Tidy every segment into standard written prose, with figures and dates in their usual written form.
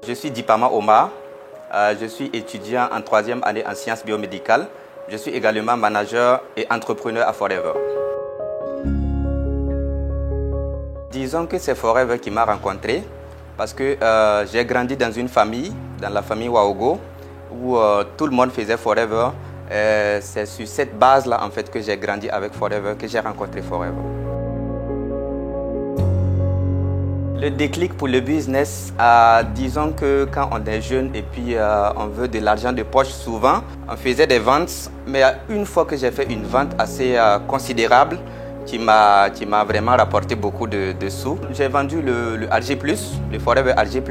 Je suis Dipama Omar, je suis étudiant en 3e année en sciences biomédicales. Je suis également manager et entrepreneur à Forever. Disons que c'est Forever qui m'a rencontré parce que j'ai grandi dans une famille, dans la famille Waogo, où tout le monde faisait Forever. C'est sur cette base-là en fait que j'ai grandi avec Forever, que j'ai rencontré Forever. Le déclic pour le business, disons que quand on est jeune et puis on veut de l'argent de poche, souvent on faisait des ventes, mais une fois que j'ai fait une vente assez considérable qui m'a vraiment rapporté beaucoup de sous, j'ai vendu le RG+, le Forever RG+.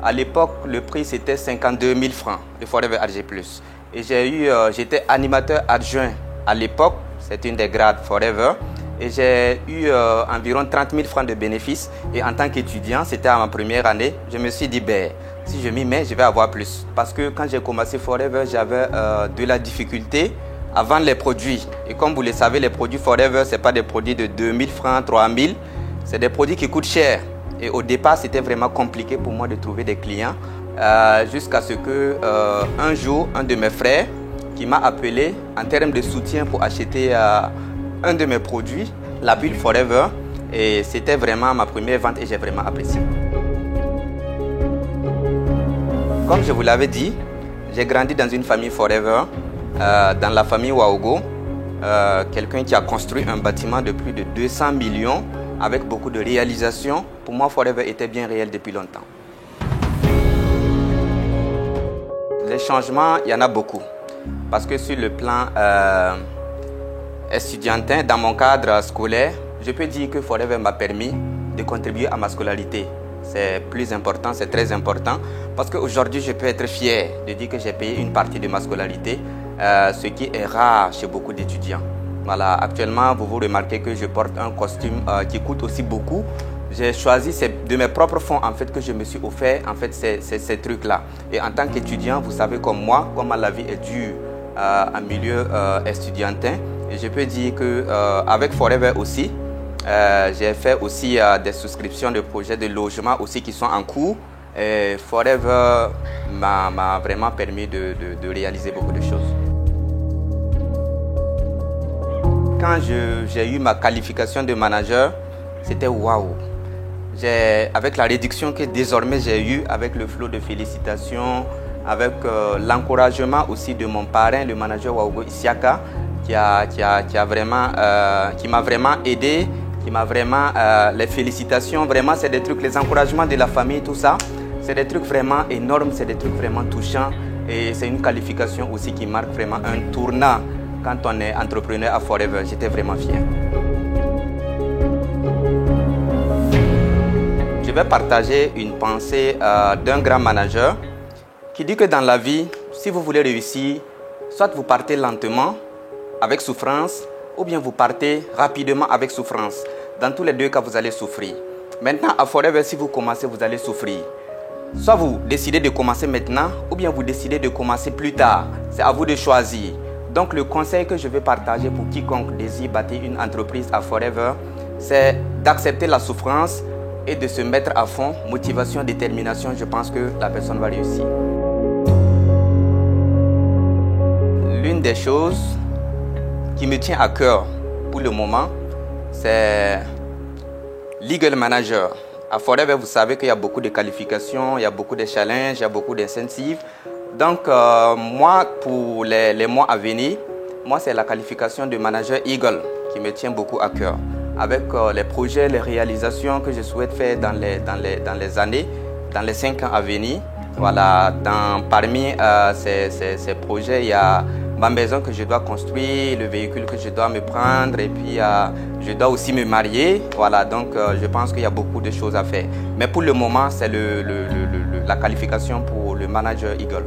À l'époque, le prix c'était 52 000 francs, le Forever RG+. Et j'étais animateur adjoint à l'époque, c'est une des grades Forever. Et j'ai eu environ 30 000 francs de bénéfices. Et en tant qu'étudiant, c'était à ma première année, je me suis dit, si je m'y mets, je vais avoir plus. Parce que quand j'ai commencé Forever, j'avais de la difficulté à vendre les produits. Et comme vous le savez, les produits Forever, ce n'est pas des produits de 2 000 francs, 3 000. C'est des produits qui coûtent cher. Et au départ, c'était vraiment compliqué pour moi de trouver des clients. Jusqu'à ce que un jour, un de mes frères qui m'a appelé en termes de soutien pour acheter un de mes produits, la bulle Forever, et c'était vraiment ma première vente et j'ai vraiment apprécié. Comme je vous l'avais dit, j'ai grandi dans une famille Forever, dans la famille Waogo, quelqu'un qui a construit un bâtiment de plus de 200 millions avec beaucoup de réalisations. Pour moi, Forever était bien réel depuis longtemps. Les changements, il y en a beaucoup, parce que sur le plan estudiantin, dans mon cadre scolaire, je peux dire que Forever m'a permis de contribuer à ma scolarité. C'est plus important, c'est très important, parce qu'aujourd'hui, je peux être fier de dire que j'ai payé une partie de ma scolarité, ce qui est rare chez beaucoup d'étudiants. Voilà, actuellement, vous remarquez que je porte un costume qui coûte aussi beaucoup. J'ai choisi de mes propres fonds en fait, que je me suis offert en fait, ces trucs-là. Et en tant qu'étudiant, vous savez comme moi, comment la vie est dure en milieu estudiantin. Et je peux dire qu'avec Forever aussi, j'ai fait aussi des souscriptions de projets de logement aussi qui sont en cours. Et Forever m'a vraiment permis de réaliser beaucoup de choses. Quand j'ai eu ma qualification de manager, c'était waouh! Avec la réduction que désormais j'ai eue, avec le flot de félicitations, avec l'encouragement aussi de mon parrain, le manager Waogo Isiaka, qui m'a vraiment aidé, les félicitations, vraiment c'est des trucs, les encouragements de la famille, tout ça, c'est des trucs vraiment énormes, c'est des trucs vraiment touchants et c'est une qualification aussi qui marque vraiment un tournant quand on est entrepreneur à Forever. J'étais vraiment fier. Je vais partager une pensée d'un grand manager qui dit que dans la vie, si vous voulez réussir, soit vous partez lentement, avec souffrance, ou bien vous partez rapidement avec souffrance. Dans tous les deux cas, vous allez souffrir. Maintenant, à Forever, si vous commencez, vous allez souffrir. Soit vous décidez de commencer maintenant, ou bien vous décidez de commencer plus tard. C'est à vous de choisir. Donc, le conseil que je vais partager pour quiconque désire bâtir une entreprise à Forever, c'est d'accepter la souffrance et de se mettre à fond. Motivation, détermination, je pense que la personne va réussir. L'une des choses qui me tient à cœur pour le moment, c'est Legal Manager. À Forever, vous savez qu'il y a beaucoup de qualifications, il y a beaucoup de challenges, il y a beaucoup d'incentives. Donc, moi, pour les mois à venir, c'est la qualification de Manager Eagle qui me tient beaucoup à cœur. Avec les projets, les réalisations que je souhaite faire dans les années, dans les 5 ans à venir. Voilà, parmi ces projets, il y a ma maison que je dois construire, le véhicule que je dois me prendre et puis je dois aussi me marier. Voilà, donc je pense qu'il y a beaucoup de choses à faire. Mais pour le moment, c'est la qualification pour le Manager Eagle.